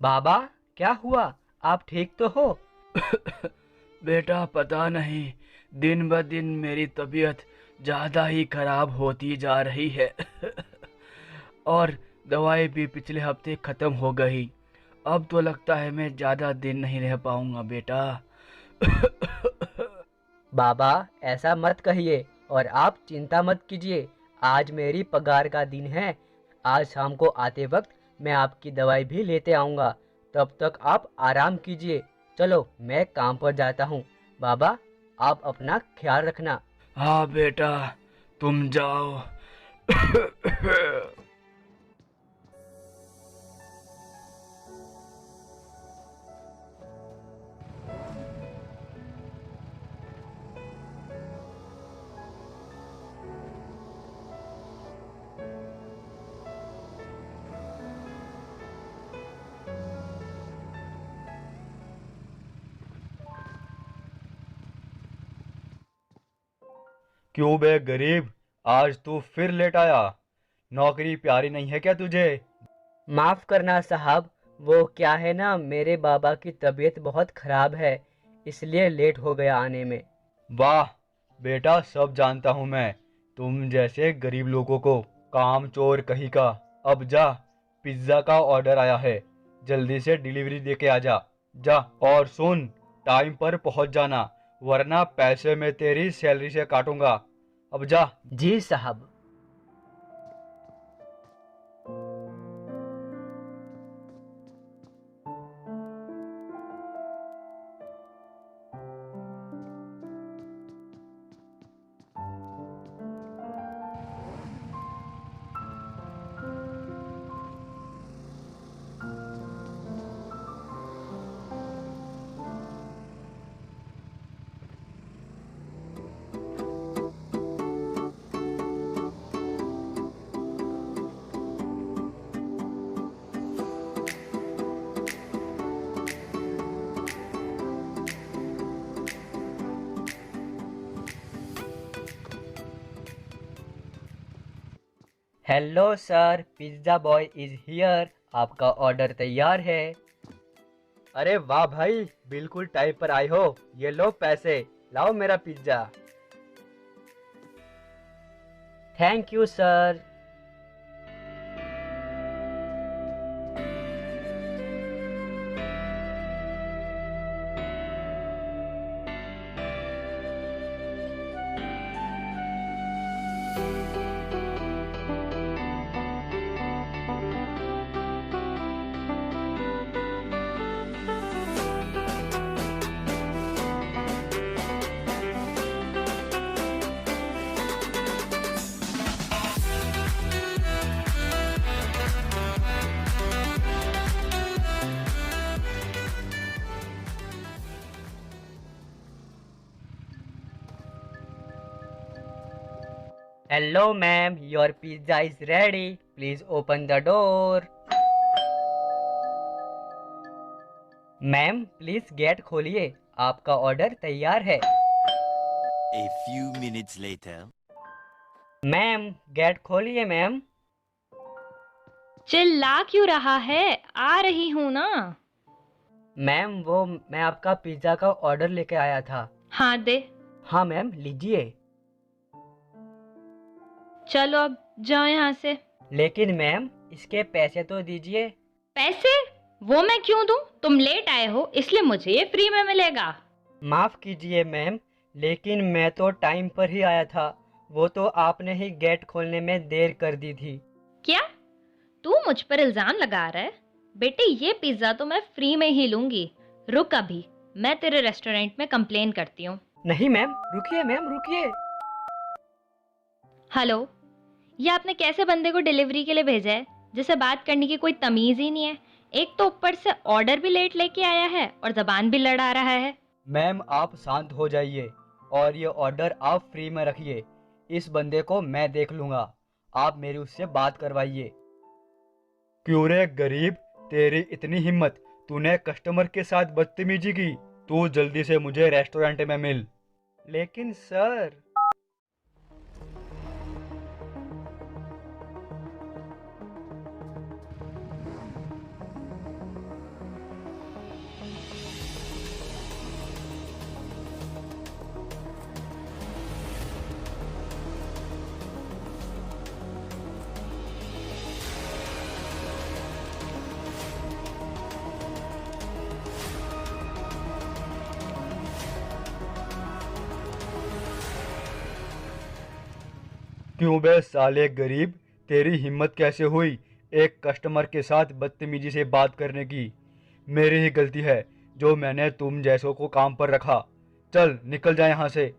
बाबा, क्या हुआ? आप ठीक तो हो? बेटा पता नहीं, दिन ब दिन मेरी तबीयत ज़्यादा ही खराब होती जा रही है। और दवाई भी पिछले हफ्ते ख़त्म हो गई। अब तो लगता है मैं ज़्यादा दिन नहीं रह पाऊंगा बेटा। बाबा, ऐसा मत कहिए और आप चिंता मत कीजिए। आज मेरी पगार का दिन है। आज शाम को आते वक्त मैं आपकी दवाई भी लेते आऊँगा। तब तक आप आराम कीजिए। चलो, मैं काम पर जाता हूँ। बाबा, आप अपना ख्याल रखना। हाँ बेटा, तुम जाओ। क्यों बे गरीब, आज तू फिर लेट आया? नौकरी प्यारी नहीं है क्या तुझे? माफ़ करना साहब, वो क्या है ना, मेरे बाबा की तबीयत बहुत ख़राब है, इसलिए लेट हो गया आने में। वाह बेटा, सब जानता हूँ मैं तुम जैसे गरीब लोगों को। काम चोर कहीं का। अब जा, पिज्ज़ा का ऑर्डर आया है, जल्दी से डिलीवरी दे के आ जा। जा, और सुन, टाइम पर पहुंच जाना, वरना पैसे मैं तेरी सैलरी से काटूंगा। अब जा। जी साहब। Hello sir, pizza boy is here. आपका ऑर्डर तैयार है। अरे वाह भाई, बिल्कुल टाइम पर आए हो। ये लो पैसे, लाओ मेरा pizza. Thank you sir. Hello ma'am, your pizza is ready. Please open the door. Ma'am please gate खोलिए, आपका ऑर्डर तैयार है। A few minutes later. Ma'am gate खोलिए मैम। चिल्ला क्यों रहा है? आ रही हूँ ना। मैम वो मैं आपका पिज्ज़ा का ऑर्डर लेके आया था। हाँ दे। हाँ मैम, लीजिए। चलो अब जाओ यहाँ से। लेकिन मैम इसके पैसे तो दीजिए। पैसे? वो मैं क्यों दूँ? तुम लेट आए हो इसलिए मुझे ये फ्री में मिलेगा। माफ़ कीजिए मैम, लेकिन मैं तो टाइम पर ही आया था। वो तो आपने ही गेट खोलने में देर कर दी थी। क्या तू मुझ पर इल्जाम लगा रहा है? बेटे ये पिज्जा तो मैं फ्री में ही लूंगी। रुक अभी, मैं तेरे रेस्टोरेंट में कंप्लेन करती हूँ। नहीं मैम, रुकिए मैम, रुकिए। हेलो, ये आपने कैसे बंदे को डिलीवरी के लिए भेजा है जिसे बात करने की कोई तमीज ही नहीं है? एक तो ऊपर से ऑर्डर भी लेट लेके आया है और जबान भी लड़ा रहा है। मैम आप शांत हो जाइए और ये ऑर्डर आप फ्री में रखिए। इस बंदे को मैं देख लूँगा, आप मेरी उससे बात करवाइए। क्यों रे गरीब, तेरी इतनी हिम्मत, तूने कस्टमर के साथ बदतमीजी की? तू जल्दी से मुझे रेस्टोरेंट में मिल। लेकिन सर। क्यों बे साले गरीब, तेरी हिम्मत कैसे हुई एक कस्टमर के साथ बदतमीजी से बात करने की? मेरी ही गलती है जो मैंने तुम जैसों को काम पर रखा। चल निकल जा यहाँ से,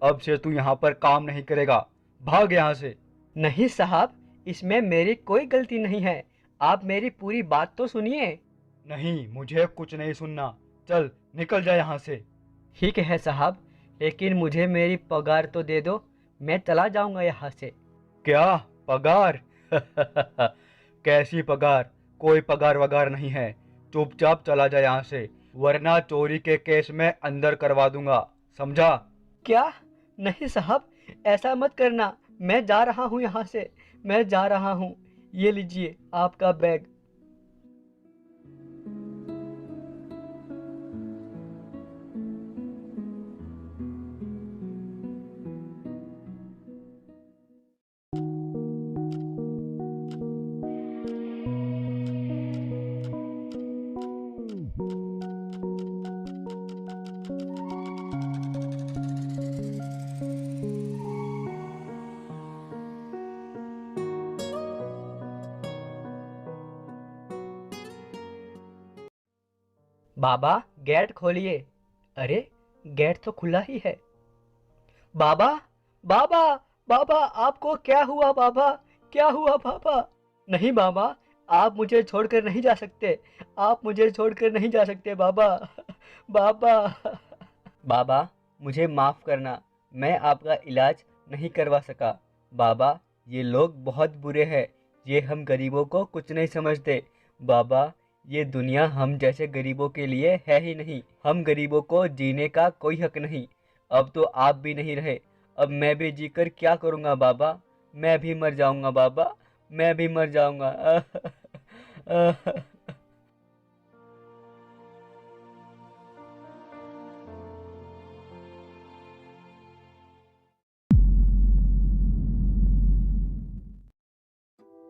अब से तू यहाँ पर काम नहीं करेगा, भाग यहाँ से। नहीं साहब, इसमें मेरी कोई गलती नहीं है। आप मेरी पूरी बात तो सुनिए। नहीं, मुझे कुछ नहीं सुनना, चल निकल जा यहाँ से। ठीक है साहब, लेकिन मुझे मेरी पगार तो दे दो, मैं चला जाऊंगा यहाँ से। क्या पगार? कैसी पगार? कोई पगार वगार नहीं है, चुपचाप चला जा यहाँ से, वरना चोरी के केस में अंदर करवा दूंगा, समझा? क्या? नहीं साहब, ऐसा मत करना। मैं जा रहा हूँ यहाँ से, मैं जा रहा हूँ। ये लीजिए आपका बैग। बाबा, गेट खोलिए। अरे, गेट तो खुला ही है। बाबा, बाबा, बाबा, आपको क्या हुआ बाबा? क्या हुआ बाबा? नहीं बाबा, आप मुझे छोड़कर नहीं जा सकते। आप मुझे छोड़कर नहीं जा सकते बाबा। बाबा। बाबा, मुझे माफ़ करना, मैं आपका इलाज नहीं करवा सका। बाबा, ये लोग बहुत बुरे हैं, ये हम गरीबों को कुछ नहीं समझते। बाबा, ये दुनिया हम जैसे गरीबों के लिए है ही नहीं। हम गरीबों को जीने का कोई हक नहीं। अब तो आप भी नहीं रहे, अब मैं भी जीकर क्या करूँगा बाबा? मैं भी मर जाऊँगा बाबा, मैं भी मर जाऊँगा।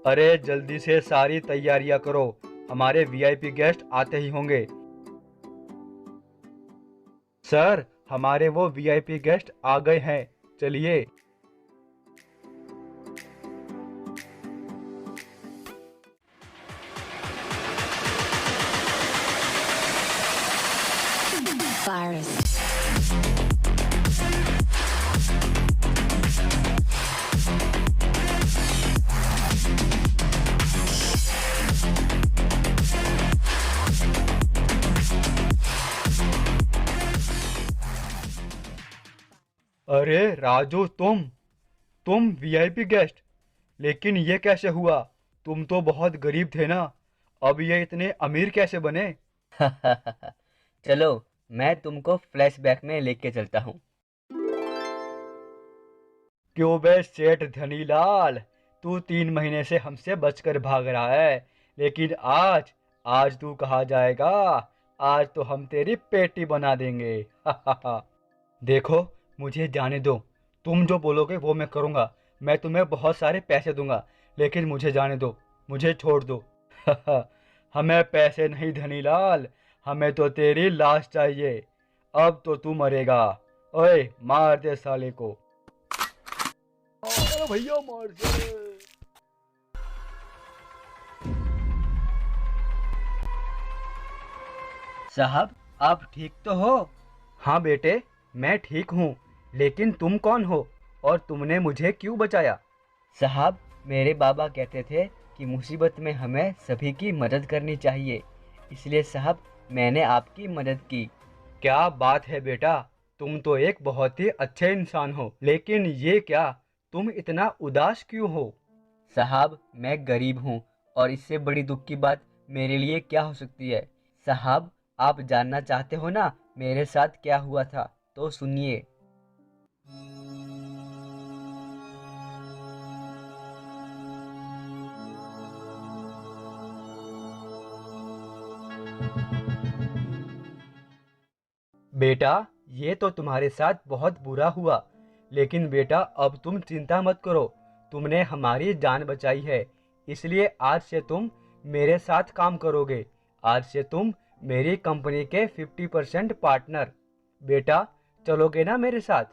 अरे जल्दी से सारी तैयारियां करो, हमारे वीआईपी गेस्ट आते ही होंगे। सर, हमारे वो वीआईपी गेस्ट आ गए हैं, चलिए। Virus. अरे राजू, तुम वीआईपी गेस्ट? लेकिन ये कैसे हुआ? तुम तो बहुत गरीब थे ना, अब ये इतने अमीर कैसे बने? चलो, मैं तुमको फ्लैशबैक में लेके चलता हूँ। क्यों बे सेठ धनीलाल, तू 3 महीने से हमसे बचकर भाग रहा है, लेकिन आज तू कहाँ जाएगा? आज तो हम तेरी पेटी बना देंगे। देखो, मुझे जाने दो, तुम जो बोलोगे वो मैं करूँगा। मैं तुम्हें बहुत सारे पैसे दूंगा, लेकिन मुझे जाने दो, मुझे छोड़ दो। हमें पैसे नहीं धनीलाल, हमें तो तेरी लाश चाहिए। अब तो तू मरेगा। ओए, मार दे साले को। अरे भैया, मार दे। साहब, आप ठीक तो हो? हाँ बेटे, मैं ठीक हूँ, लेकिन तुम कौन हो और तुमने मुझे क्यों बचाया? साहब, मेरे बाबा कहते थे कि मुसीबत में हमें सभी की मदद करनी चाहिए, इसलिए साहब मैंने आपकी मदद की। क्या बात है बेटा, तुम तो एक बहुत ही अच्छे इंसान हो, लेकिन ये क्या, तुम इतना उदास क्यों हो? साहब, मैं गरीब हूँ और इससे बड़ी दुख की बात मेरे लिए क्या हो सकती है। साहब, आप जानना चाहते हो ना मेरे साथ क्या हुआ था, तो सुनिए। बेटा, ये तो तुम्हारे साथ बहुत बुरा हुआ, लेकिन बेटा अब तुम चिंता मत करो, तुमने हमारी जान बचाई है, इसलिए आज से तुम मेरे साथ काम करोगे। आज से तुम मेरी कंपनी के 50% पार्टनर। बेटा, चलोगे ना मेरे साथ?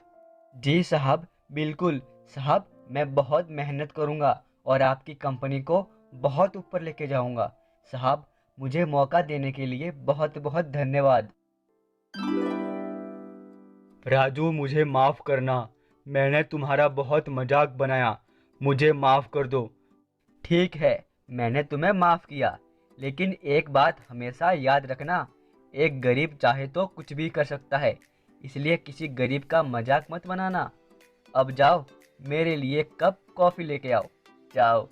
जी साहब, बिल्कुल। साहब, मैं बहुत मेहनत करूँगा और आपकी कंपनी को बहुत ऊपर लेके जाऊँगा। साहब, मुझे मौका देने के लिए बहुत बहुत धन्यवाद। राजू, मुझे माफ़ करना। मैंने तुम्हारा बहुत मजाक बनाया। मुझे माफ़ कर दो। ठीक है, मैंने तुम्हें माफ़ किया, लेकिन एक बात हमेशा याद रखना, एक गरीब चाहे तो कुछ भी कर सकता है, इसलिए किसी गरीब का मजाक मत बनाना। अब जाओ, मेरे लिए कप कॉफ़ी लेके आओ। जाओ।